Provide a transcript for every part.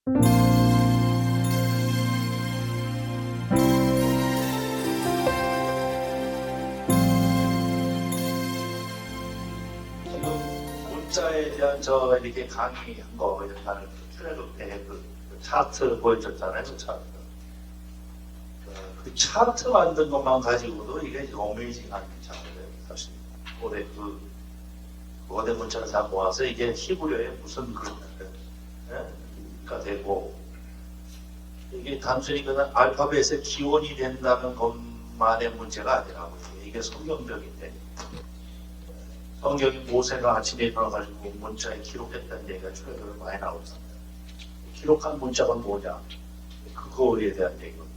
지금 문자에 대한 이렇게 강의한 거 일단은 트레드 때그 차트 보여줬잖아요. 그 차트. 그 차트 만든 것만 가지고도 이게 어메이징한 차트예요. 사실 올해 거대 문자를 다 모아서 이게 히브리어에 무슨 가 되고, 이게 단순히 그냥 알파벳의 기원이 된다는 것만의 문제가 아니라고. 이게 성경적인데, 성경이 모세가 아침에 일어나가지고 문자에 기록했다는 얘기가 출애굽에 많이 나오잖아요. 기록한 문자가 뭐냐? 그거에 대한 얘기거든요.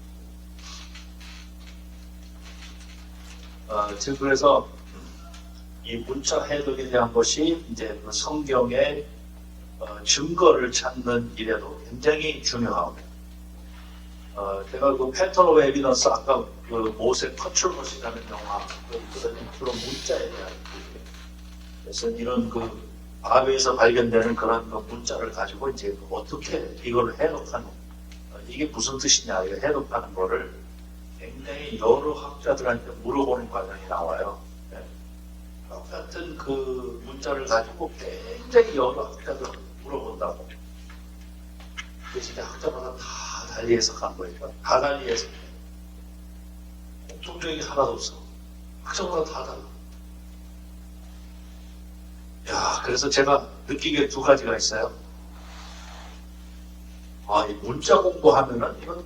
즉 그래서 이 문자 해석에 대한 것이 이제 그 성경의 증거를 찾는 일에도 굉장히 중요합니다. 제가 그 패턴 오브 에비던스 아까 그 모세 컨트롤버시라는 영화 주로 문자에 대한 얘기예요. 그래서 이런 그 바벨에서 발견되는 그런 그 문자를 가지고 이제 어떻게 이걸 해석하는 이게 무슨 뜻이냐 이거 해석하는 거를 굉장히 여러 학자들한테 물어보는 과정이 나와요. 같은 그 문자를 가지고 굉장히 여러 학자들 물어본다고. 그게 진짜 학자마다 다 달리 해석한 거예요. 다 달리 해석해. 공통적인 게 하나도 없어. 학자마다 다 달라. 야, 그래서 제가 느끼게 두 가지가 있어요. 이 문자 공부하면은 이건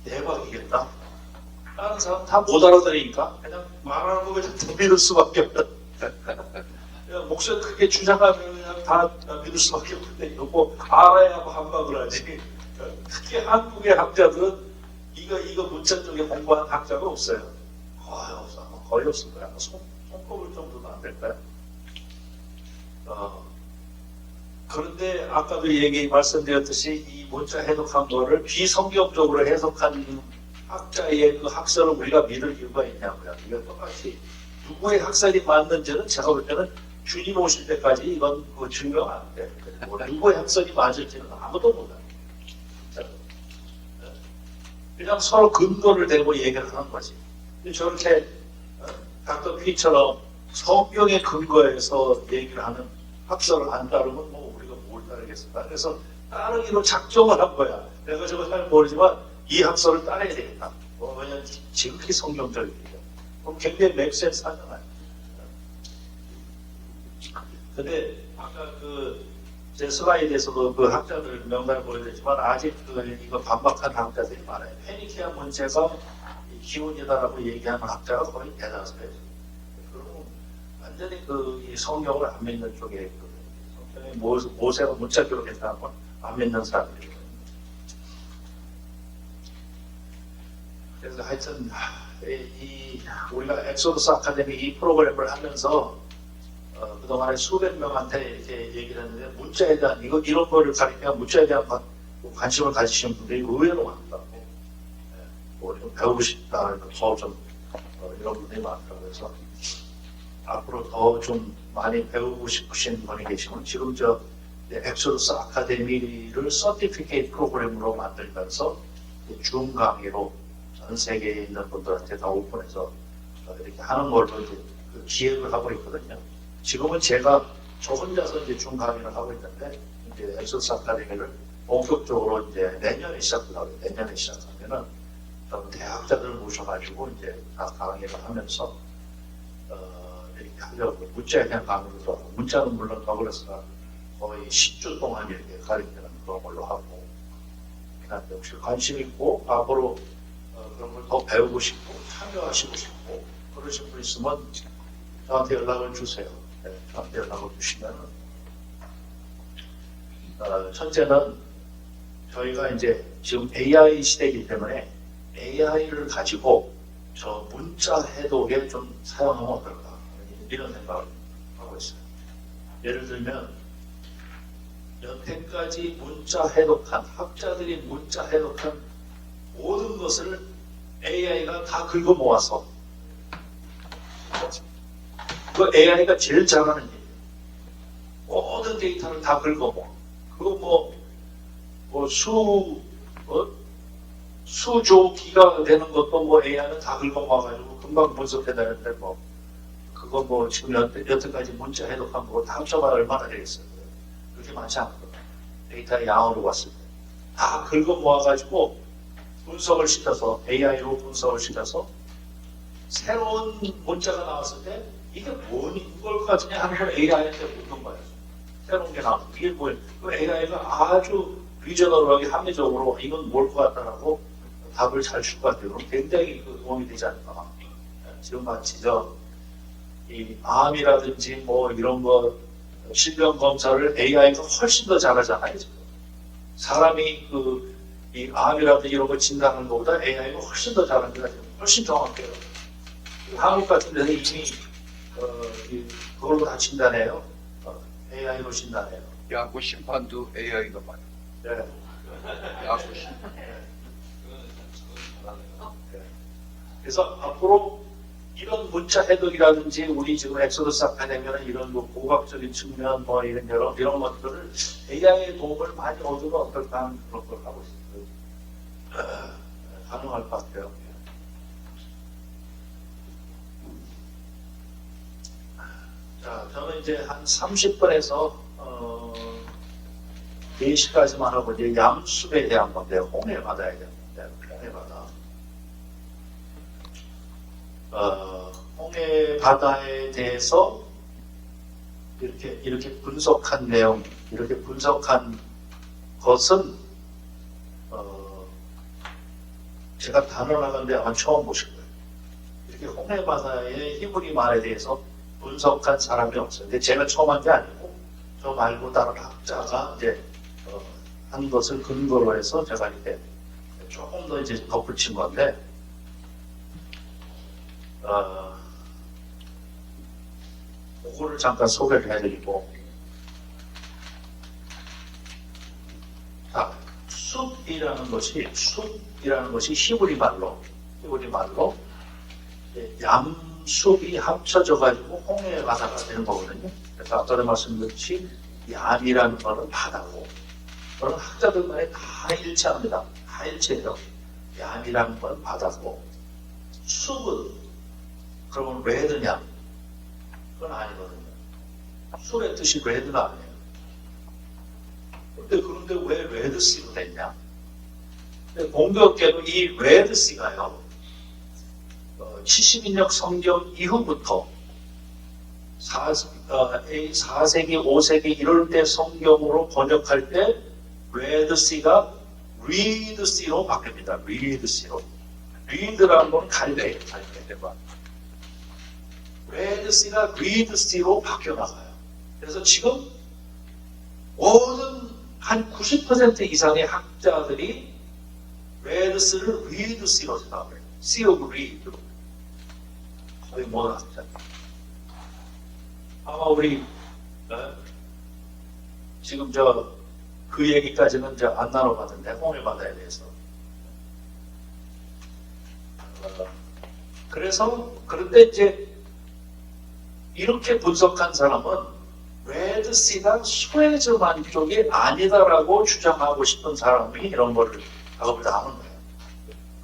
대박이겠다. 다른 사람 다 못 알아들으니까 그냥 말하는 거 그냥 다 믿을 수밖에 없다. 목소리 크게 주장하면 그냥 다 믿을 수밖에 없는데 이거 알아야 반박을 하지. 특히 한국의 학자들은 이거 문자 쪽에 공부한 학자가 없어요. 거의 없을 거야. 손꼽을 정도도 안 될까요? 그런데 아까도 말씀드렸듯이 이 문자 해석한 거를 비성경적으로 해석한 학자의 그 학설을 우리가 믿을 이유가 있냐고요. 이건 똑같이 누구의 학설이 맞는지는 제가 볼 때는 주님 오실 때까지 이건 증명 안 돼. 누구의 학설이 맞을지는 아무도 몰라요. 그냥 서로 근거를 대고 얘기를 하는 거지. 저렇게 닥터 피처럼 성경의 근거에서 얘기를 하는 학설을 안 따르면 우리가 뭘 따르겠습니까? 그래서 따르기로 작정을 한 거야. 내가 저거 잘 모르지만 이 학설을 따라야 되겠다. 왜냐면 지극히 성경적이니까. 그럼 굉장히 맥센스 하잖아요. 근데 아까 제 슬라이드에서도 그 학자들 명단을 보여드렸지만 아직 이거 반박한 학자들이 많아요. 페니키아 문제가 기원이다라고 얘기하는 학자가 거의 대다수예요. 그리고 완전히 이 성경을 안 믿는 쪽에 있거든요. 성경에 모세가 문자 기록했다는 걸 안 믿는 사람들이. 그래서 하여튼 우리가 엑소더스 아카데미 이 프로그램을 하면서 그동안에 수백 명한테 이렇게 얘기를 했는데 문자에 대한 이런 거를 가리키면 문자에 대한 관심을 가지시는 분들이 의외로 많다고. 좀 배우고 싶다, 더 좀 이런 분들이 많다고 해서 앞으로 더 좀 많이 배우고 싶으신 분이 계시면 지금 엑소더스 아카데미를 서티피케이트 프로그램으로 만들면서 줌 강의로 전 세계에 있는 분들한테 다 오픈해서 이렇게 하는 걸로 이제 기획을 하고 있거든요. 지금은 제가 저 혼자서 이제 줌 강의를 하고 있는데 이제 엑소더스 아카데미를 본격적으로 이제 내년에 시작하려고 해요. 내년에 시작하면은 대학자들을 모셔가지고 이제 다 강의를 하면서 이렇게 하려고 문자에 대한 강의도 하고 문자는 물론 더글라스가 거의 10주 동안 이렇게 가르치는 그런 걸로 하고 역시 관심 있고 앞으로 그런 걸 더 배우고 싶고 참여하시고 싶고 그러신 분 있으면 저한테 연락을 주세요. 저한테 연락을 주시면 첫째는 저희가 이제 지금 AI 시대이기 때문에 AI를 가지고 저 문자 해독에 좀 사용하면 어떨까 이런 생각을 하고 있어요. 예를 들면 여태까지 문자 해독한 학자들이 문자 해독한 모든 것을 AI가 다 긁어 모아서 그 AI가 제일 잘하는 일이에요. 모든 데이터를 다 긁어 모아. 그거 뭐 수조기가 되는 것도 뭐 AI는 다 긁어모아가지고 금방 분석해내는데 뭐 그거 뭐 지금 여태까지 문자 해독한 거 다 합쳐봐야 얼마나 되겠어요. 그렇게 많지 않거든요. 데이터의 양으로 봤을 때 다 긁어모아가지고 분석을 시켜서 AI로 분석을 시켜서 새로운 문자가 나왔을 때 이게 뭔 걸 같으냐 하는 걸 AI한테 묻는 거예요. 새로운 게 나오면 이게 뭐예요? 그 AI가 아주 리저널하게 합리적으로 이건 뭘 것 같다라고 답을 잘 줄 것 같아요. 그럼 굉장히 그 도움이 되지 않을까. 지금 마치 이 암이라든지 뭐 이런 거 질병 검사를 AI가 훨씬 더 잘하잖아요. 지금. 사람이 이 암이라든지 이런 거 진단하는 것보다 AI가 훨씬 더 잘합니다. 지금. 훨씬 정확해요. 한국 같은 데는 이미 그걸로 다 진단해요. AI로 진단해요. 야구 심판도 AI가 많아요. 네. 야구 심판. 그래서 앞으로 이런 문자 해독이라든지 우리 지금 엑소더스 아카데미는 이런 뭐 고학적인 측면 뭐 이런 이런 것들을 AI의 도움을 많이 얻으면 어떨까 하는 그런 걸 하고 있어요. 가능할 것 같아요. 자, 저는 이제 한 30분에서 4시까지만 하고 이제 양숲에 대한 건데 홍해 바다에 대한 건데 홍해 바다. 홍해 바다에 대해서 이렇게 분석한 내용, 이렇게 분석한 것은 제가 단언하건데 아마 처음 보실 거예요. 이렇게 홍해 바다의 히브리 말에 대해서 분석한 사람이 없어요. 근데 제가 처음 한 게 아니고 저 말고 다른 학자가 이제 한 것을 근거로 해서 제가 이렇게 조금 더 이제 덧붙인 건데. 그거를 잠깐 소개를 해드리고, 자, 숲이라는 것이 히브리 말로 얌숲이 합쳐져가지고 홍해 바다가 되는 거거든요. 그래서 아까도 말씀드렸듯이 얌이라는 거는 바다고, 그런 학자들만에 다 일치합니다. 다 일치해요. 얌이라는 건 바다고, 숲은 그러면 레드냐? 그건 아니거든요. 술의 뜻이 레드가 아니에요. 그런데 왜 레드씨로 됐냐? 공교롭게도 이 레드씨가요, 70인역 성경 이후부터 4세기, 5세기 이럴 때 성경으로 번역할 때 레드씨가 리드씨로 바뀝니다. 리드씨로. 리드라는 건 갈대예요. 갈대가. 레드씨가 리드씨로 바뀌어나가요. 그래서 지금 모든 한 90% 이상의 학자들이 레드씨를 리드씨로 생각해요. Sea of Reed. 거의 모든 학자. 아마 우리 지금 그 얘기까지는 안 나눠봤는데 홍해 바다에 대해서. 그런데 이제 이렇게 분석한 사람은 레드씨가 수에즈만 쪽이 아니다라고 주장하고 싶은 사람이 이런 거를 작업을 다 하는 거예요.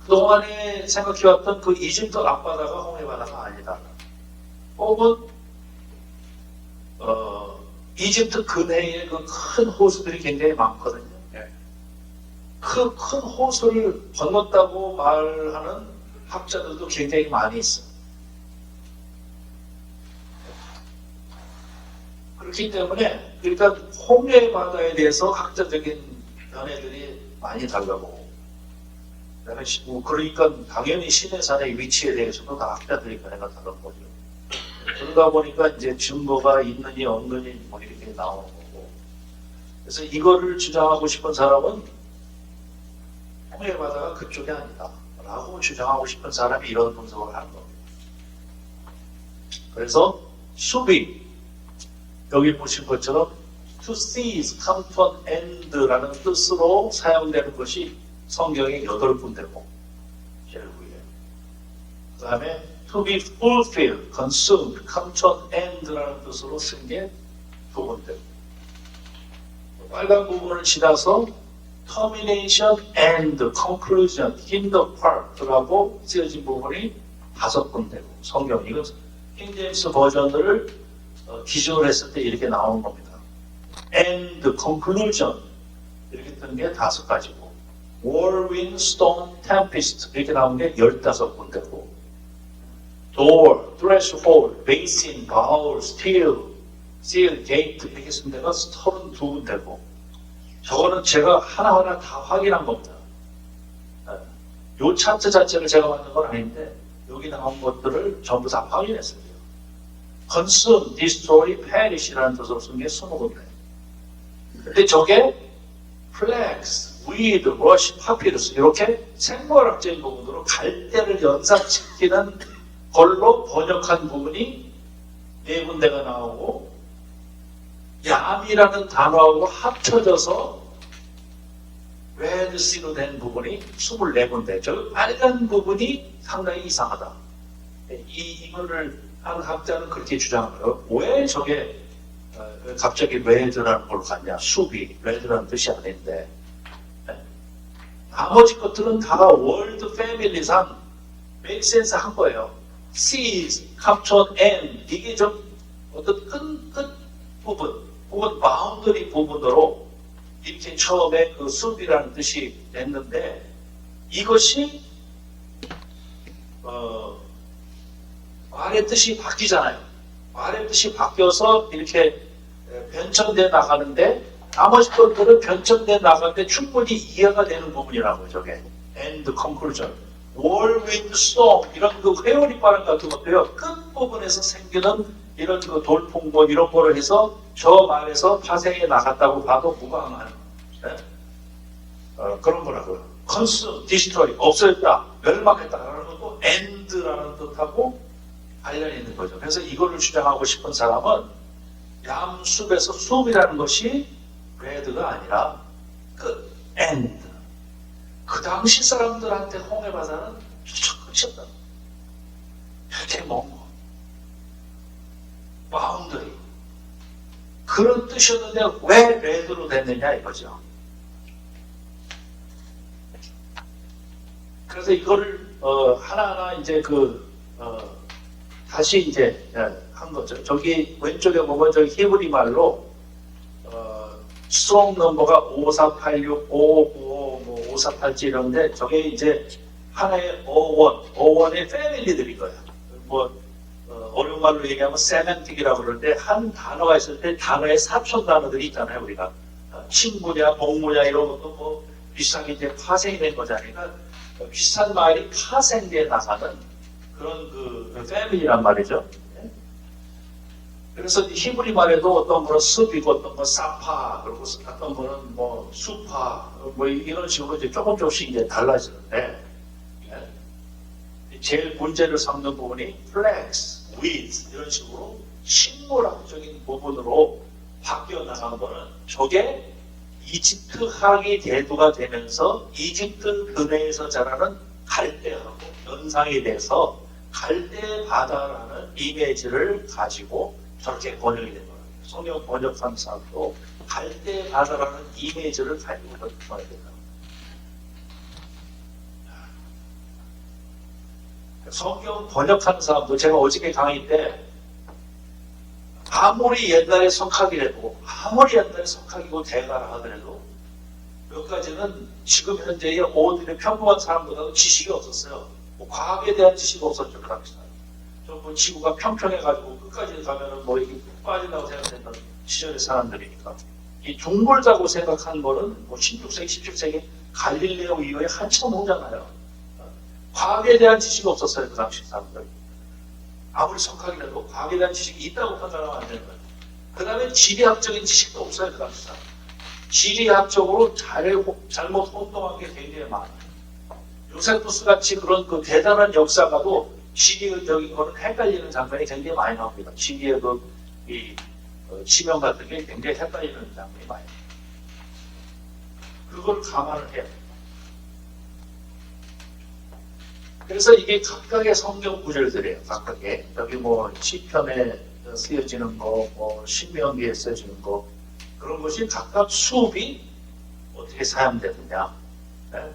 그동안에 생각해왔던 그 이집트 앞바다가 홍해바다가 아니다. 혹은 이집트 근해에 그 큰 호수들이 굉장히 많거든요. 그 큰 호수를 건넜다고 말하는 학자들도 굉장히 많이 있어요. 그렇기 때문에 일단 홍해 바다에 대해서 학자적인 견해들이 많이 달라고. 그러니까 당연히 시내산의 위치에 대해서도 다 학자들이 견해가 다른 거죠. 그러다 보니까 이제 증거가 있느니 없느니 뭐 이렇게 나오는 거고. 그래서 이거를 주장하고 싶은 사람은 홍해 바다가 그쪽이 아니다 라고 주장하고 싶은 사람이 이런 분석을 하는 겁니다. 그래서 숲이 여기 보신 것처럼 to cease, come to an end라는 뜻으로 사용되는 것이 성경에 8군데고 제일 위에. 그 다음에 to be fulfilled, consumed, come to an end라는 뜻으로 쓴 게 2군데. 빨간 부분을 지나서 termination and conclusion in the part라고 쓰여진 부분이 5군데고 성경 이건 킹제임스 버전을 기준으로 했을 때 이렇게 나오는 겁니다. and conclusion 이렇게 뜬 게 5가지고 whirlwind, storm, tempest 이렇게 나온 게 15군데고 door, threshold, basin, bowl, steel, seal, gate 이렇게 쓴 데가 32군데고 저거는 제가 하나하나 다 확인한 겁니다. 요 차트 자체를 제가 만든 건 아닌데 여기 나온 것들을 전부 다 확인했습니다. consume, destroy, perish라는 뜻으로 쓴 게 20군데. 근데 저게 flax, weed, rush, papyrus 이렇게 생물학적인 부분으로 갈대를 연상시키는 걸로 번역한 부분이 4군데가 나오고 얌이라는 단어하고 합쳐져서 레드씨로 된 부분이 24군데. 저 빨간 부분이 상당히 이상하다. 이거를 한 학자는 그렇게 주장해요. 왜 저게 갑자기 레드라는 걸로 갔냐. 숲이 레드라는 뜻이 아닌데 나머지 것들은 다 월드 패밀리상 make sense 한 거예요. seas, caption, and 이게 좀 어떤 끝 부분 혹은 바운더리 부분으로 이렇게 처음에 그 숲이라는 뜻이 됐는데 이것이 말의 뜻이 바뀌잖아요. 말의 뜻이 바뀌어서 이렇게 변천돼 나가는데 나머지 것들은 변천돼 나가는데 충분히 이해가 되는 부분이라고요. 저게 and conclusion, whirlwind, storm 이런 그 회오리바람 같은 것도요. 끝부분에서 생기는 이런 그 돌풍번 이런 거로 해서 저 말에서 파생해 나갔다고 봐도 무방한 그런 거라고요. consume, destroy 없어졌다, 멸망했다라는 것도 end라는 뜻하고 관련이 있는 거죠. 그래서 이거를 주장하고 싶은 사람은 얌숲에서 숲이라는 것이 red가 아니라 끝, end. 그 당시 사람들한테 홍해 바다는 끝이었다. 이렇게 먼 거. 바운더리. 그런 뜻이었는데 왜 red로 됐느냐 이거죠. 그래서 이거를 하나하나 이제 다시 이제 한 거죠. 저기 왼쪽에 보면 저기 히브리 말로 스트롱 넘버가 5486, 5595, 뭐 5487 이런데 저게 이제 하나의 어원의 패밀리들인 거야. 뭐 어려운 말로 얘기하면 세멘틱이라고 그러는데 한 단어가 있을 때 단어의 사촌 단어들이 있잖아요. 우리가 친구냐, 동무냐 이런 것도 뭐 비슷하게 이제 파생이 된 거잖아요. 그러니까 비슷한 말이 파생돼 나가는 그런 그 패밀리란 말이죠. 그래서 히브리 말에도 어떤 거는 숲이고 어떤 건 사파 그리고 어떤 거는 뭐 수파 뭐 이런 식으로 이제 조금씩 이제 달라지는데 제일 문제를 삼는 부분이 flax, weeds 이런 식으로 식물학적인 부분으로 바뀌어 나간 거는 저게 이집트학이 대두가 되면서 이집트 근해에서 자라는 갈대하고 연상이 돼서 갈대 바다라는 이미지를 가지고 저렇게 번역이 된 거예요. 성경 번역한 사람도 갈대 바다라는 이미지를 가지고 번역이 된다. 성경 번역하는 사람도 제가 어저께 강의 때 아무리 옛날에 석학이라도 아무리 옛날에 석학이고 대가라 하더라도 몇 가지는 지금 현재의 오늘의 평범한 사람보다도 지식이 없었어요. 뭐 과학에 대한 지식이 없었죠. 그 당시에. 뭐 지구가 평평해가지고 끝까지 가면은 뭐 이게 빠진다고 생각했던 시절의 사람들이니까 이 둥글다고 생각한 거는 뭐 16세기, 17세기 갈릴레오 이후에 한참 후잖아요. 과학에 대한 지식이 없었어요. 그 당시 사람들. 아무리 석학이라도 과학에 대한 지식이 있다고 판단하면 안 되는 거예요. 그 다음에 지리학적인 지식도 없어요. 그 당시 사람. 지리학적으로 잘못 혼동한 게 굉장히 많아요. 요세푸스 같이 그런 그 대단한 역사가도 지리적인 거는 헷갈리는 장면이 굉장히 많이 나옵니다. 지리의 지명 같은 게 굉장히 헷갈리는 장면이 많이 나옵니다. 그걸 감안을 해야 돼요. 그래서 이게 각각의 성경 구절들이에요. 각각의. 여기 뭐 시편에 쓰여지는 거, 뭐 신명기에 쓰여지는 거 그런 것이 각각 수업이 어떻게 사용되느냐. 네?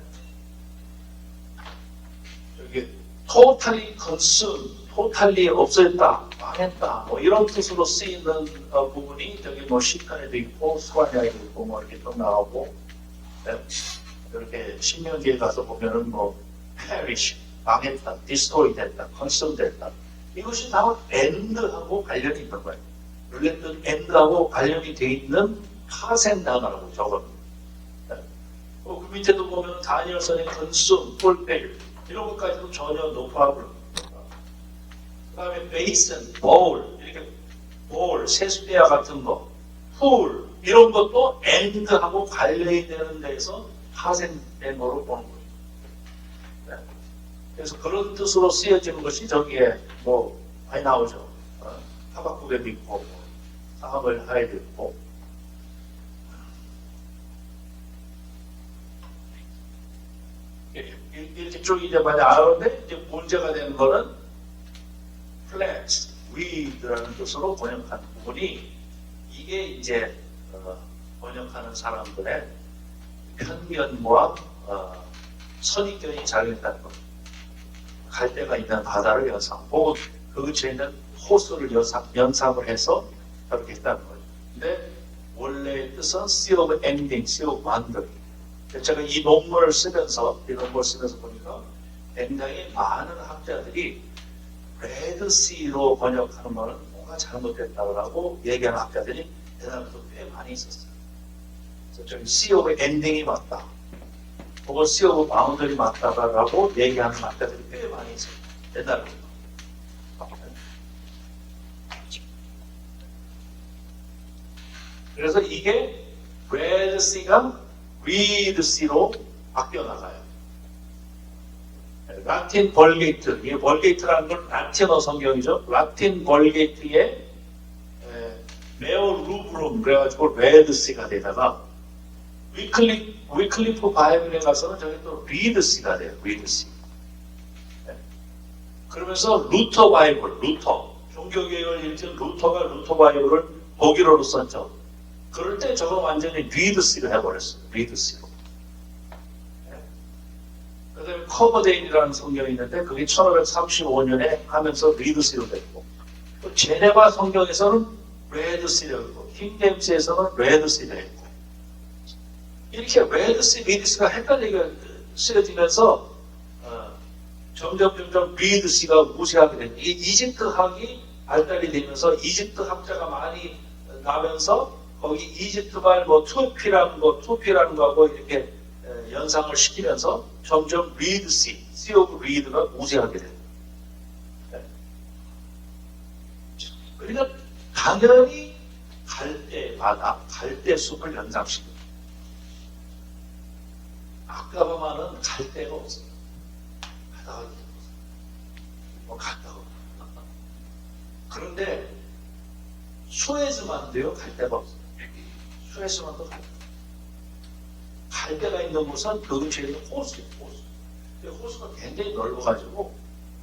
여기 totally consume, totally 없어졌다, 망했다, 뭐 이런 뜻으로 쓰이는 부분이 저기 뭐 시편에도 있고 수완야에도 있고 뭐 이렇게 또 나오고, 네? 이렇게 신명기에 가서 보면은 뭐 perish, 망했다, destroy 됐다, consume 됐다. 이것이 다 end하고 관련이 있는 거예요. 룰렛은 end하고 관련이 돼 있는 파생 단어라고 적어요. 네? 그 밑에도 보면 다니엘서의 consume, fulfill 이런 것까지도 전혀 no problem. 그 다음에 basin, bowl, 이렇게 bowl, 세수대야 같은 거, pool 이런 것도 end하고 관련이 되는 데에서 파생된 거로 보는 거죠. 네. 그래서 그런 뜻으로 쓰여지는 것이 저기에 뭐 많이 나오죠. 하박국에도 있고, 사함을 하에도 있고. 이렇게 쭉 이제 많이 알았는데, 이제 문제가 되는 거는 플렉스, 위드라는 뜻으로 번역하는 부분이 이게 이제 번역하는 사람들의 편견과 선입견이 작용했다는 겁니다. 갈대가 있는 바다를 연상, 혹은 그 근처에 있는 호수를 연상을 해서 그렇게 했다는 거예요. 근데 원래의 뜻은 Sea of Ending, Sea of Wonder. 제가 이 논문을 쓰면서 보니까 굉장히 많은 학자들이 레드 씨로 번역하는 거는 뭔가 잘못됐다고 얘기하는 학자들이 대단하도 꽤 많이 있었어요. 그래서 저기 Sea of Ending이 맞다, 혹은 Sea of Boundary이 맞다라고 얘기하는 학자들이 꽤 많이 있어요. 옛날부터. 그래서 이게 Red Sea가 Reed Sea로 바뀌어 나가요. 라틴 벌게이트, 이 벌게이트라는 건 라틴어 성경이죠. 라틴 벌게이트에 메어 루브룸 그래가지고 레드 씨가 되다가 위클리프 바이블에 가서는 저기 또 리드 씨가 돼요. 리드 씨. 그러면서 루터 바이블, 루터 종교개혁을 일으킨 루터가 루터 바이블을 독일어로 썼죠. 그럴 때 저거 완전히 리드 씨를 해버렸어요. 리드 씨로. 그 다음에 커버데인이라는 성경이 있는데 그게 1535년에 하면서 리드시로 됐고, 또 제네바 성경에서는 레드시로 했고, 킹제임스에서는 레드시로 했고, 이렇게 레드시, 리드시가 헷갈리게 쓰여지면서 점점 리드시가 무시하게 된, 이 이집트학이 발달이 되면서 이집트 학자가 많이 나면서 거기 이집트말 뭐 투피라는 거하고 이렇게 연상을 시키면서 점점 리드 씨, Sea of Reed가 우세하게 돼요. 그러니까 당연히 갈대 바다, 갈대 숲을 연상시킵니다. 아까바마는 갈대가 없어요. 바다가 없어요. 뭐 갔다고. 그런데 수에즈만도요, 갈대가 없어요. 수에즈만도 갈대. 갈대가 있는 곳은 그 근처에 있는 호수예요, 호수. 호수가 굉장히 넓어가지고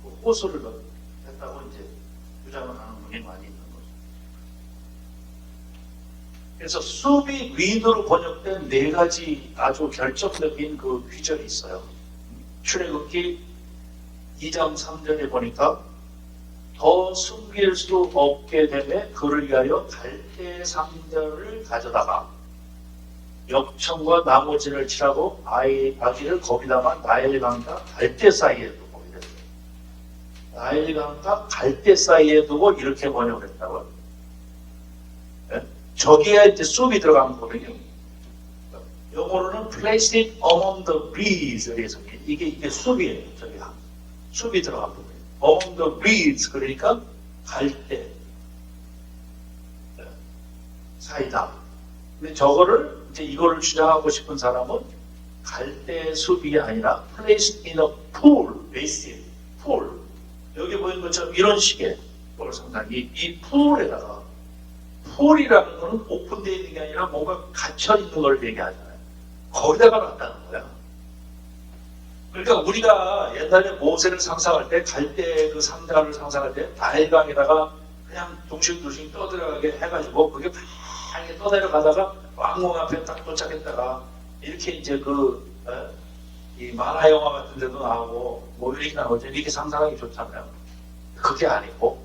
그 호수를 했다고 이제 주장을 하는 분이 많이 있는 거죠. 그래서 숲이 리드로 번역된 네 가지 아주 결정적인 그 귀절이 있어요. 출애굽기 2장 3절에 보니까 더 숨길 수 없게 되매 그를 위하여 갈대 상자를 가져다가 역청과 나무진을 칠하고 아기를 거기다가 나일강과 갈대 사이에 두고 이랬어요. 나일강과 갈대 사이에 두고 이렇게 번역을 했다고요. 네? 저기에 이제 숲이 들어간 거거든요. 영어로는 place it among the reeds. 그래서 이게 숲이에요. 저기 숲이 들어간 부분이에요. among the reeds 그러니까 갈대 사이다. 근데 저거를 이제 이거를 주장하고 싶은 사람은 갈대 숲이 아니라 placed in a pool, basin, pool. 여기 보이는 것처럼 이런 식의 뭘 상당히 이 풀에다가, 풀이라는 거는 오픈되어 있는 게 아니라 뭔가 갇혀 있는 걸 얘기하잖아요. 거기다가 놨다는 거야. 그러니까 우리가 옛날에 모세를 상상할 때, 갈대 그 상자를 상상할 때 나일강에다가 그냥 둥실둥실 떠들어가게 해가지고 그게 이렇게 떠내려가다가 왕궁 앞에 딱 도착했다가 이렇게 이제 이 만화 영화 같은 데도 나오고 뭐 이렇게 나오죠. 이렇게 상상하기 좋잖아요. 그게 아니고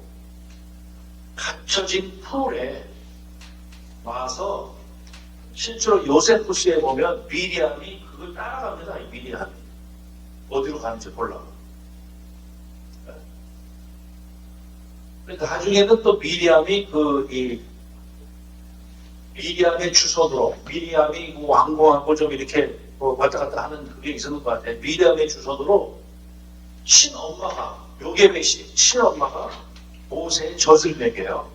갇혀진 풀에 와서 실제로 요세푸스에 보면 미리암이 그걸 따라갑니다. 이 미리암이 어디로 가는지 몰라. 나중에는 또 미리암이 미리암의 주선으로 미리암이 왕궁하고 좀 이렇게 왔다 갔다 하는 그게 있었는 것 같아요. 미리암의 주선으로 친엄마가 요게벳이 친엄마가 모세의 젖을 먹여요.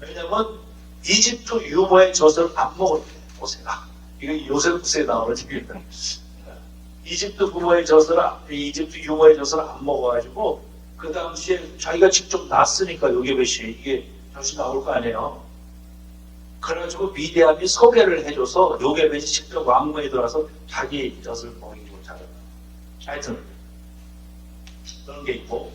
왜냐면 이집트 유모의 젖을 안 먹었대 모세가. 이거 요세푸스에 나오는 얘기입니다. 이집트 유모의 젖을 안 먹어가지고 그 당시에 자기가 직접 낳았으니까 요게벳이 이게 젖이 나올 거 아니에요. 그래가지고 미디암이 소개를 해줘서 요게벳이 직접 왕궁에 들어와서 자기 젖을 먹이고 자라. 하여튼 그런 게 있고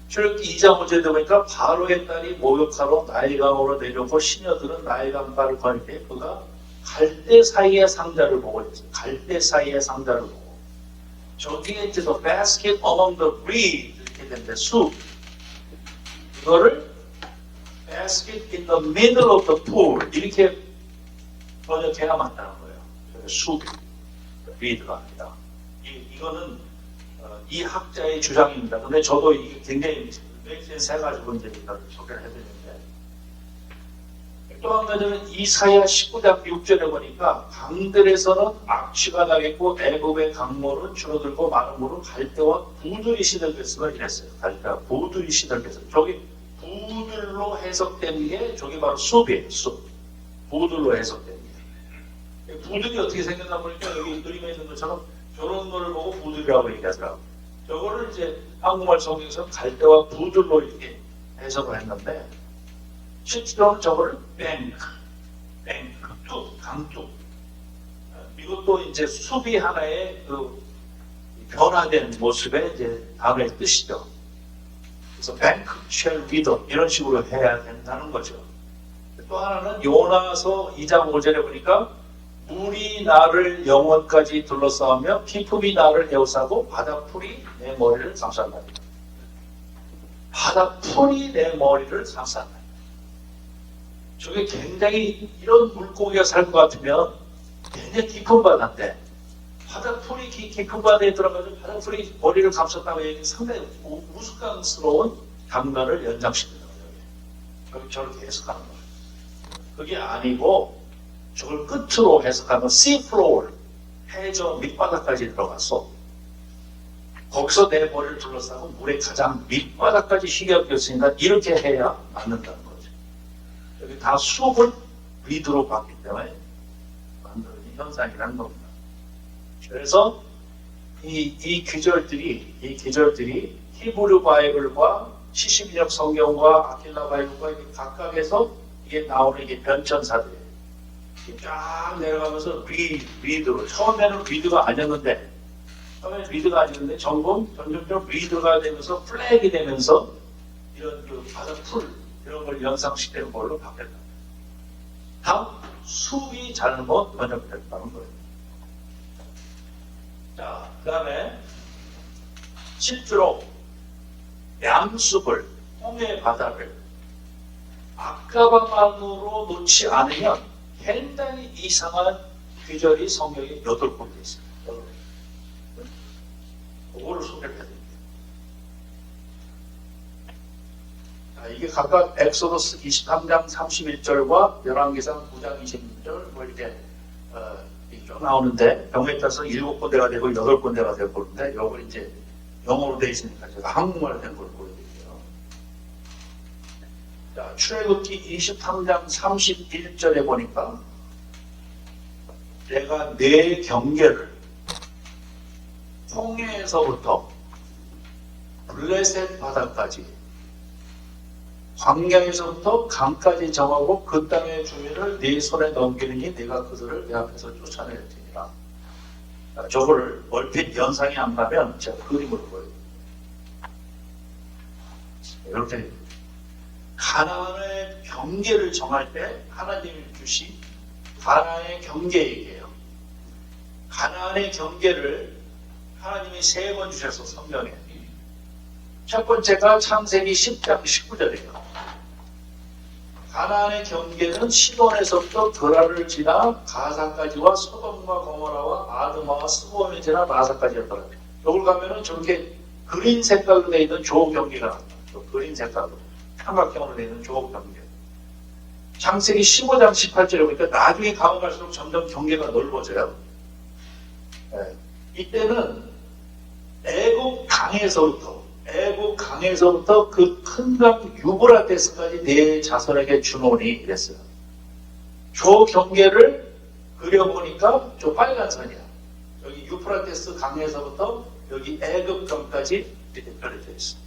출애굽기 2장 5절에 보니까 바로의 딸이 목욕하러 나일강으로 내려오고 시녀들은 나일강가를 거닐 때 그가 갈대 사이의 상자를 보고 있어요. 갈대 사이의 상자를 보고 저기에 이제 the basket among the reed 이렇게 되는데 숲 이거를 basket in the middle of the pool 이렇게 번역해야 맞다는 거예요. 숲 reed가 아니라 이거는 이 학자의 주장입니다. 근데 저도 이게 굉장히 맥센스 해가지고 이제 이걸 소개를 해드리는데 또 한 가지는 이사야 19장 6절에 보니까 강들에서는 악취가 나겠고 애굽의 강물은 줄어들고 마름으로 갈대와 부들이 시들겠으면 이랬어요. 갈대와 부들이 시들겠어요. 저기 부들로 해석된 게 저기 바로 숲이에요. 숲. 부들로 해석된 게. 부들이 어떻게 생겼나 보니까 여기 그림에 있는 것처럼 저런 거를 보고 부들이라고 얘기하더라고요. 저거를 이제 한국말 성경에서 갈대와 부들로 이렇게 해석을 했는데 실제로는 저거를 뱅크, 뚝, 강뚝. 이것도 이제 숲이 하나의 변화된 모습의 이제 다음의 뜻이죠. 그래서 뱅크, 쉘, 위더 이런 식으로 해야 된다는 거죠. 또 하나는 요나서 2장 5절에 보니까 물이 나를 영원까지 둘러싸우며 기품이 나를 에워싸고 바다풀이 내 머리를 감싼다. 바다풀이 내 머리를 감싼다. 저게 굉장히 이런 물고기가 살 것 같으면 굉장히 깊은 바다인데 바다풀이 깊은 바다에 들어가서 바다풀이 머리를 감쌌다고 얘기하면 상당히 우스꽝스러운 장면을 연상시키는 거예요. 저렇게 해석하는 거예요. 그게 아니고 저걸 끝으로 해석하면 sea floor, 해저 밑바닥까지 들어가서 거기서 내 머리를 둘러싸고 물의 가장 밑바닥까지 휘감겼으니까 이렇게 해야 맞는다는 거죠. 여기 다 숲을 리드로 봤기 때문에 만들어진 현상이라는 겁니다. 그래서 이 기절들이 히브리 바이블과 72력 성경과 아킬라 바이블과 각각에서 이게 나오는 이게 변천사들이에요. 쫙 내려가면서 리드로 처음에는 리드가 아니었는데 점점 리드가 되면서 플렉이 되면서 이런 바다풀 이런 걸 연상시키는 걸로 바뀌었다. 다음 숲이 잘못 번역됐다는 거예요. 자, 그 다음에 실제로 양숲을 홍해 바다를 아까방만으로 놓지 않으면 굉장히 이상한 귀절이 성경에 8군데 있습니다. 그거를 소개를 해드립니다. 자, 이게 각각 엑소더스 23장 31절과 열왕기상 9장 26절 뭐 이렇게 쭉 나오는데 경우에 따라서 7군데가 되고 8군데가 되고 그러는데 이걸 이제 영어로 되어 있으니까 제가 한국말로 된 걸 보여드릴게요. 자, 출애굽기 23장 31절에 보니까 내가 내 경계를 홍해에서부터 블레셋 바다까지 광야에서부터 강까지 정하고 그 땅의 주민을 네 손에 넘기느니 내가 그들을 내 앞에서 쫓아낼 테니라. 저거를 얼핏 연상이 안 가면 제가 그림으로 보여드립니다. 이렇게 가나안의 경계를 정할 때 하나님이 주신 가나안의 경계 얘기예요. 가나안의 경계를 하나님이 3번 주셔서 성경에. 첫 번째가 창세기 10장 19절이에요. 가나안의 경계는 시돈에서부터 그라를 지나 가사까지와 소돔과 고모라와 아드마와 스보온을 지나 마사까지였더라고요. 여기 가면은 저렇게 그린 색깔로 되어 있는 조 경계가 나옵니다. 그린 색깔로 삼각형으로 되어 있는 조 경계. 창세기 15장 18절에 보니까 나중에 가면 갈수록 점점 경계가 넓어져요. 네. 이때는 애국 강에서부터 그 큰 강 유브라테스까지 네 자손에게 주노니 이랬어요. 조 경계를 그려보니까 저 빨간 선이야. 여기 유프라테스 강에서부터 여기 애국강까지 이렇게 그려져 있어.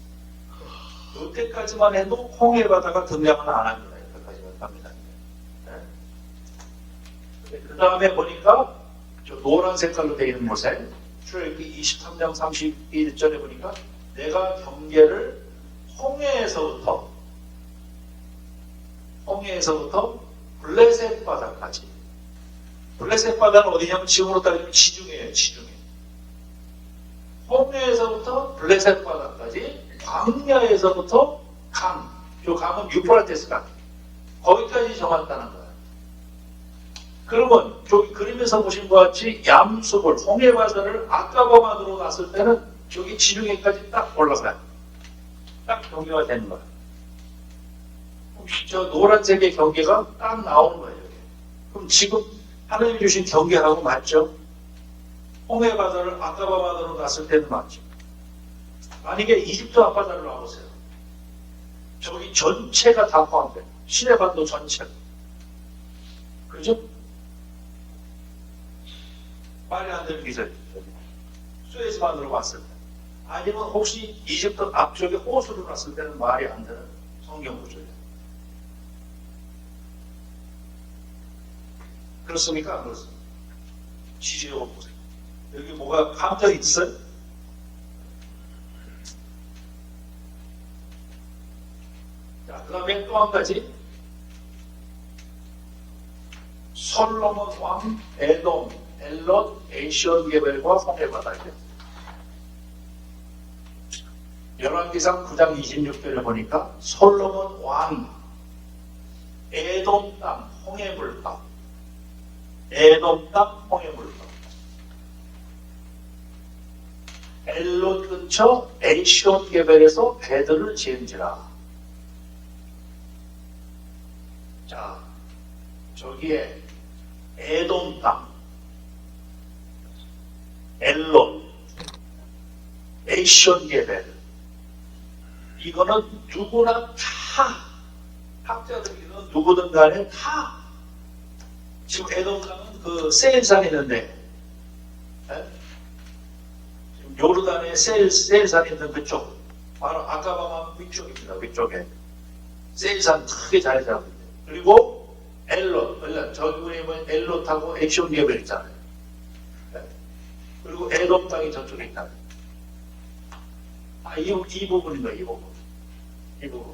이때까지만 해도 홍해 바다가 등장은 안 합니다. 이때까지만 합니다. 네. 그 다음에 보니까 저 노란 색깔로 되어 있는 곳에 출애굽기 23장 31절에 보니까 내가 경계를 홍해에서부터 블레셋 바다까지. 블레셋 바다는 어디냐면 지금으로 따지면 지중해예요. 지중해. 홍해에서부터 블레셋 바다까지, 광야에서부터 강, 이 강은 유프라테스 강, 거기까지 정했다는 거예요. 그러면 저기 그림에서 보신 것 같이 얌수볼, 홍해 바다를 아까바만으로 갔을 때는 저기 지중해까지 딱 올라가요. 딱 경계가 되는 거예요. 저 노란색의 경계가 딱 나오는 거예요. 여기. 그럼 지금 하나님이 주신 경계하고 맞죠? 홍해 바다를 아까바만으로 갔을 때는 맞죠? 만약에 이집트 앞바다를 나오세요. 저기 전체가 다 포함돼요. 시내반도 전체가. 그죠? 빨리 안 되는 기절. 수에즈반으로 봤을 때. 아니면 혹시 이집트 앞쪽에 호수를 갔을 때는 말이 안 되는 성경 구조예요. 그렇습니까? 안 그렇습니까? 지지해 보세요. 여기 뭐가 감정이 있어요? 자, 그 다음에 또 한 가지. 솔로몬 왕, 에돔, 엘롯, 에이시온 게벨과 홍해 바다예요. 열왕기상 9장 26절에 보니까 솔로몬 왕, 에돔 땅, 홍해 물가, 에돔 땅, 홍해 물가, 엘롯 근처 에이시온 게벨에서 배들을 지은지라. 자, 저기에 에돔 땅, 엘롯, 에이시온 게벨, 이거는 누구나 다, 학자들이든 누구든 간에 다, 지금 에돔 땅은 그 세일산이 있는데, 지금 요르단에 세일산이 있는 그쪽, 바로 아까바만 위쪽입니다. 위쪽에. 세일산 크게 잘 잡고 있어요. 그리고 엘롯, 저기 보면 엘롯하고 에이시온 게벨 있잖아요. 그리고 에돔 땅이 저쪽에 있잖아요. 이 부분인 거예요, 이 부분.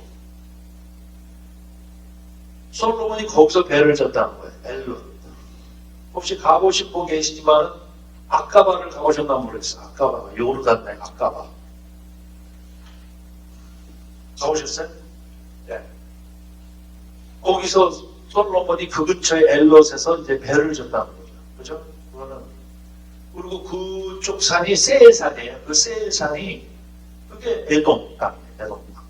솔로몬이 거기서 배를 졌다는 거예요, 엘롯. 혹시 가보신 분 계시지만, 아까바를 가보셨나 모르겠어요. 아까바, 요르단네, 아까바. 가보셨어요? 네. 거기서 솔로몬이 그 근처에 엘롯에서 이제 배를 졌다는 거죠. 그죠? 그거는. 그리고 그쪽 산이 세일산이에요. 그 세일산이 그게 에돔 땅이에요. 에돔 땅.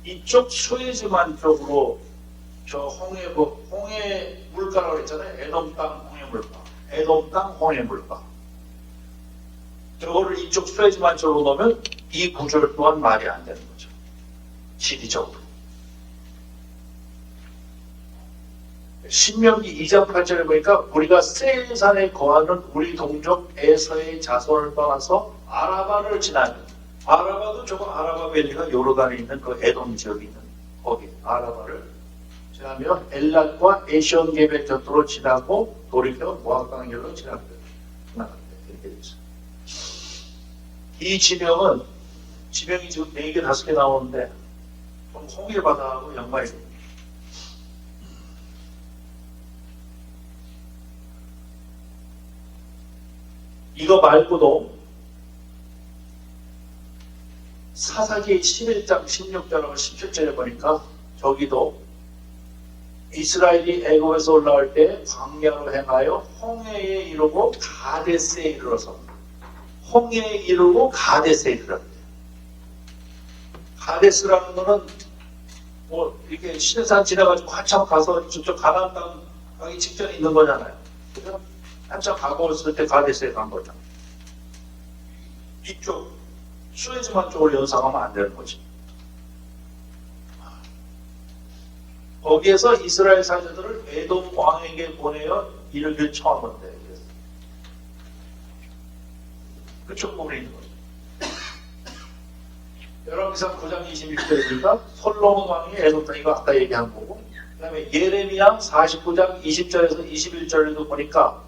이쪽 수에즈만 쪽으로 저 홍해 물가라고 했잖아요. 에돔 땅 홍해 물가. 에돔 땅 홍해 물가. 저거를 이쪽 수에즈만 쪽으로 놓으면 이 구절 또한 말이 안 되는 거죠. 지리적으로. 신명기 2장 8절에 보니까 우리가 세일산에 거하는 우리 동족 에서의 자손을 떠나서 아라바를 지나면, 아라바도 저거 아라바밸리가 요르단에 있는 그 에돔 지역에 있는 거기 아라바를 지나면 엘랏과 에시온 게벨 곁으로 지나고 돌이켜 모압강열로 지나간다. 이렇게 되어 있어요. 이 지명이 지금 4개, 5개 나오는데 좀 홍해 바다하고 연관이 됩니다. 이거 말고도 사사기 11장 16절하고 17절에 보니까 저기도 이스라엘이 애굽에서 올라올 때 광야로 행하여 홍해에 이르고 가데스에 이르러서 홍해에 이르고 가데스에 이르렀대요. 가데스라는 거는 뭐 이렇게 시내산 지나가지고 한참 가서 저쪽 가나안 땅 가기 직전에 있는 거잖아요. 그죠? 한참 가고 있을 때 가데스에 간 거죠. 이쪽 수에즈만 쪽을 연상하면 안 되는 거지. 거기에서 이스라엘 사자들을 에돔 왕에게 보내어 이르길 청하건대. 그쪽 부분에 있는 거죠. 열왕기상 9장 26절이니까 솔로몬 왕이 에돔 땅, 이거 아까 얘기한 거고, 그 다음에 예레미야 49장 20절에서 21절에도 보니까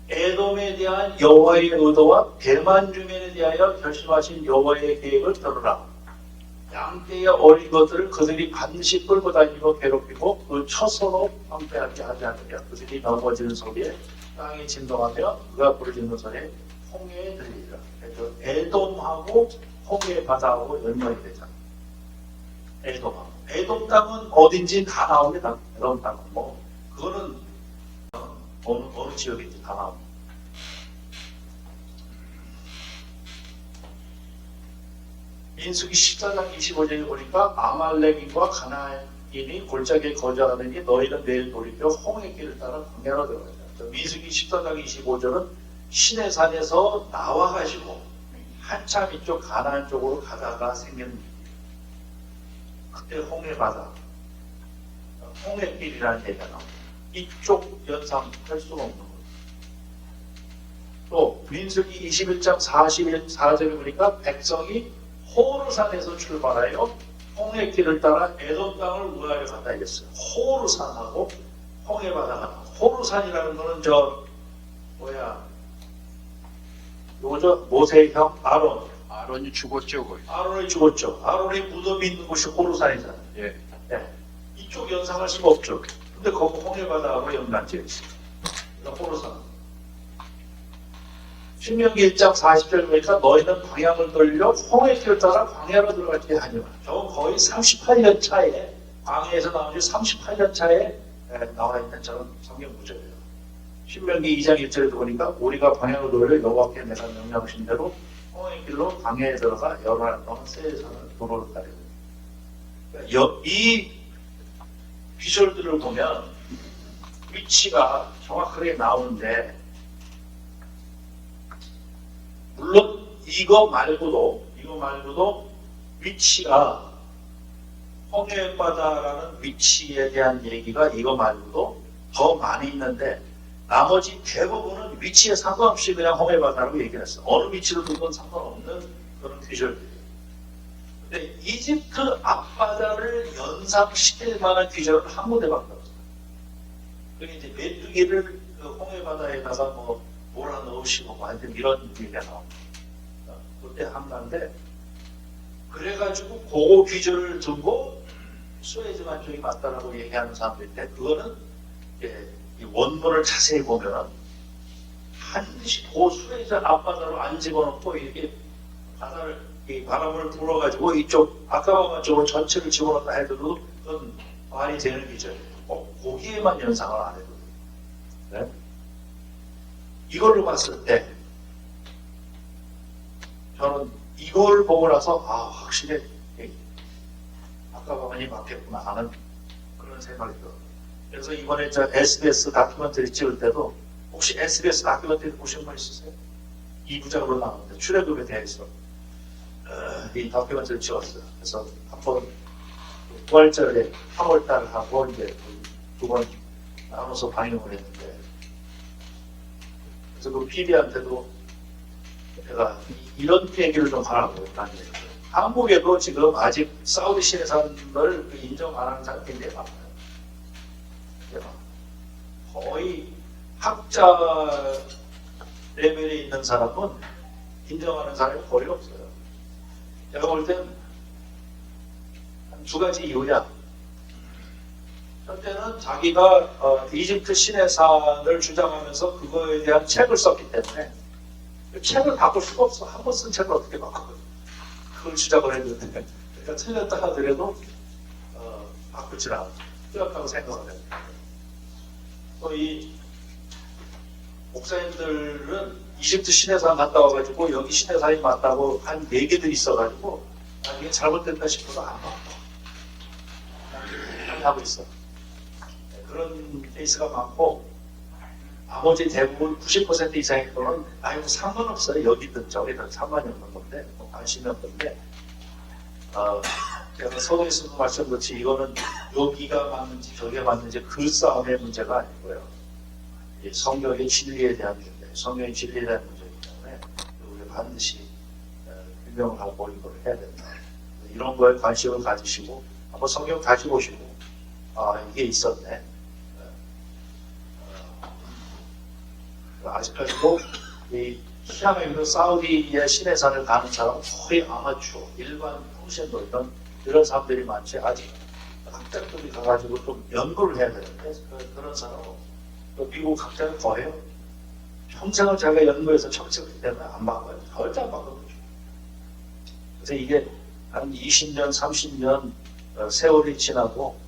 에돔에 대한 여호와의 의도와 대만 주민에 대하여 결심하신 여호와의 계획을 들으라. 양떼의 어린 것들을 그들이 반드시 끌고 다니고 괴롭히고 그 처소로 황폐하게 하지 않으며 그들이 넘어지는 소리에 땅이 진동하며 그가 부르짖는 소리에 홍해에 들리리라. 그래서 에돔하고 홍해 바다하고 연관이 되잖아. 에돔하고. 에돔 땅은 어딘지 다 나옵니다. 에돔 땅은 뭐 그거는 어느 지역인지 다 나옵니다. 민수기 14장 25절에 보니까 아말렉인과 가나안인이 골짜기에 거주하느니 너희는 내일 돌이켜 홍해 길을 따라 광야로 들어가자. 민수기 14장 25절은 시내산에서 나와가지고 한참 이쪽 가나안 쪽으로 가다가 생긴 그때 홍해 바다, 홍해 길이라는 얘기가 나옵니다. 이쪽 연상할 수가 없는 거예요. 또 민수기 21장 44절에 보니까 백성이 호르산에서 출발하여 홍해 길을 따라 에돔 땅을 우하여 갔다 이랬어요. 호르산하고 홍해 바다가 호르산이라는 거는 요저 모세의 형 아론이 죽었죠, 거기. 아론이 죽었죠. 아론의 무덤이 있는 곳이 호르산이잖아요. 예. 네. 이쪽 연상할 수가 없죠. 근데 거기 홍해 바다하고 연관지어 있어요. 그러니까 호르산. 신명기 1장 40절 보니까 너희는 방향을 돌려 홍해 길을 따라 광야로 들어가게 하니라. 저건 거의 38년 차에 광야에서 나온 지 38년 차에 나와 있는 저런 성경 구절이에요. 신명기 2장 1절에도 보니까 우리가 방향을 돌려 여호와께 내가 명령하신 대로 홍해 길로 광야에 들어가 여러 동안 세상을 도로를 따르고. 이 비주얼들을 보면 위치가 정확하게 나오는데 물론 이거 말고도 위치가 홍해바다라는 위치에 대한 얘기가 이거 말고도 더 많이 있는데 나머지 대부분은 위치에 상관없이 그냥 홍해바다라고 얘기를 했어요. 어느 위치로 두건 상관없는 그런 비주얼들이에요. 근데 이집트 앞바다를 연상시킬 만한 비주얼은 한 군데밖에 없어요. 그게 이제 메뚜기를 그 홍해바다에다가 뭐 몰아 넣으시고 완전 이런 얘기가 나옵니다. 그때 한가인데 그래가지고 그거 비주얼을 두고 수에즈만 쪽이 맞다라고 얘기하는 사람들인데 그거는 이 원문을 자세히 보면은 반드시 그 수에즈 앞바다로 안 집어넣고 이렇게 바다를 이 바람을 불어가지고 이쪽 아까만 쪽으로 전체를 집어넣다 해도 그건 말이 되는 비주얼이에요. 거기에만 연상을 안 해도 돼요. 네? 이걸로 봤을 때 저는 이걸 보고 나서 확실히 아까가 많이 맞겠구나 하는 그런 생각이 들어요. 그래서 이번에 저 SBS 다큐멘터리 찍을 때도 혹시 SBS 다큐멘터리 보신 분 있으세요? 2부작으로 나오는데 출애굽에 대해서 이 다큐멘터리 찍었어요. 그래서 한번 9월절에 3월달하고 이제 두 번 나눠서 방영을 했는데 그래서 그 PD한테도 제가 이런 얘기를 좀 하라고 했다는 얘기를. 한국에도 지금 아직 사우디 시내산을 인정 안 하는 사람이 굉장히 많아요. 거의 학자 레벨에 있는 사람은 인정하는 사람이 거의 없어요. 제가 볼 땐 한 두 가지 이유야. 첫째는 자기가 이집트 시내산을 주장하면서 그거에 대한 책을 썼기 때문에 책을 바꿀 수가 없어. 한 번 쓴 책을 어떻게 바꿔? 그걸 시작을 했는데, 그러니까 틀렸다 하더라도 바꾸질 않아. 틀렸다고 생각을 해요. 또 이 목사님들은 이집트 시내산 갔다 와가지고 여기 시내산이 맞다고 한 얘기들이 있어가지고 이게 잘못됐다 싶어도 안 바꿔. 하고 있어. 그런 케이스가 많고 나머지 대부분 90% 이상의 거는 아이고 상관없어요. 여기든 저기든 상관이 없는 건데 뭐 관심이 없는데 제가 서두에서도 말씀드렸지 이거는 여기가 맞는지 저기가 맞는지 그 싸움의 문제가 아니고요. 이 성경의 진리에 대한 문제, 성경의 진리에 대한 문제이기 때문에 우리가 반드시 규명을 하고 이걸 해야 된다. 이런 거에 관심을 가지시고 한번 성경 다시 보시고 이게 있었네. 아직까지도 이 시아메이도 사우디의 시내산을 가는 사람은 거의 아마추어, 일반 평신도 이런 사람들이 많지. 아직 학자들이 가가지고 좀 연구를 해야 되는데 그런 사람은 미국 학자는 거예요. 평생을 자기가 연구해서 척척했기 때문에 안 바꿔요. 절대 안 바꿔요. 그래서 이게 한 20년, 30년 세월이 지나고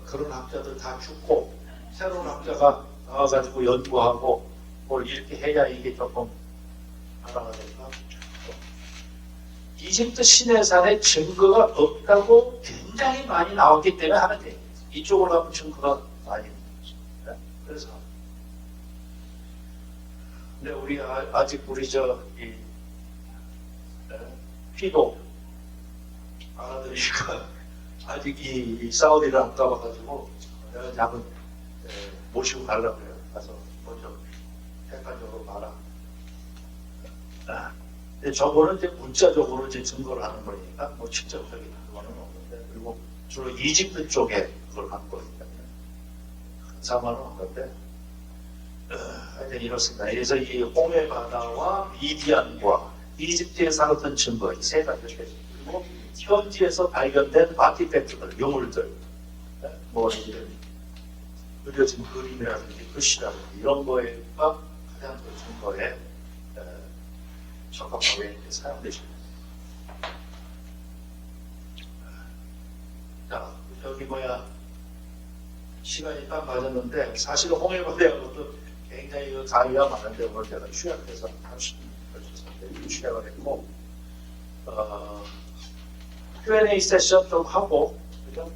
그런 학자들 다 죽고 새로운 학자가 나와가지고 연구하고 뭘 이렇게 해야 이게 조금 하나가 될까? 이집트 시내산에 증거가 없다고 굉장히 많이 나왔기 때문에 하는 얘기예요. 이쪽으로 가면 증거가 많이 있는 거죠. 네? 그래서 근데 우리 아직 우리 피도 알아들으니까 아직 이 사우디를 안 가봐가지고 내가 약은 모시고 가려고 해요. 가서 먼저 객관적으로 봐라. 근데 저거는 이제 문자적으로 이제 증거를 하는 거니까 뭐 직접적인 그거는 없는데 그리고 주로 이집트 쪽에 그걸 한 거니까 큰 상관은 없는데 하여튼 이렇습니다. 그래서 이 홍해 바다와 미디안과 이집트에 살았던 증거 이 세 가지 그리고 현지에서 발견된 아티팩트들, 유물들, 뭐 이런 그려진 그림이라든지 글씨라든지 이런 거에가 가장 그 증거에 적합하게 이렇게 사용되십니다. 자, 여기 시간이 딱 맞았는데 사실은 홍해바다하고도 굉장히 그 강의가 많은데 오늘 제가 취약해서 30분 걸쳐서 취약을 했고 Q&A 세션 좀 하고 그죠?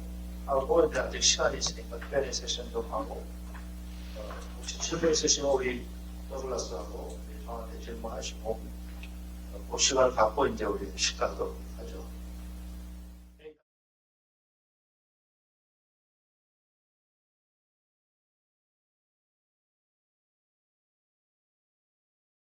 하고 이제 아직 시간이 있으니까 Q&A 세션 좀 하고 혹시 질문 있으시면 우리 더글라스하고 저한테 질문하시고 그 시간을 갖고 이제 우리 식사도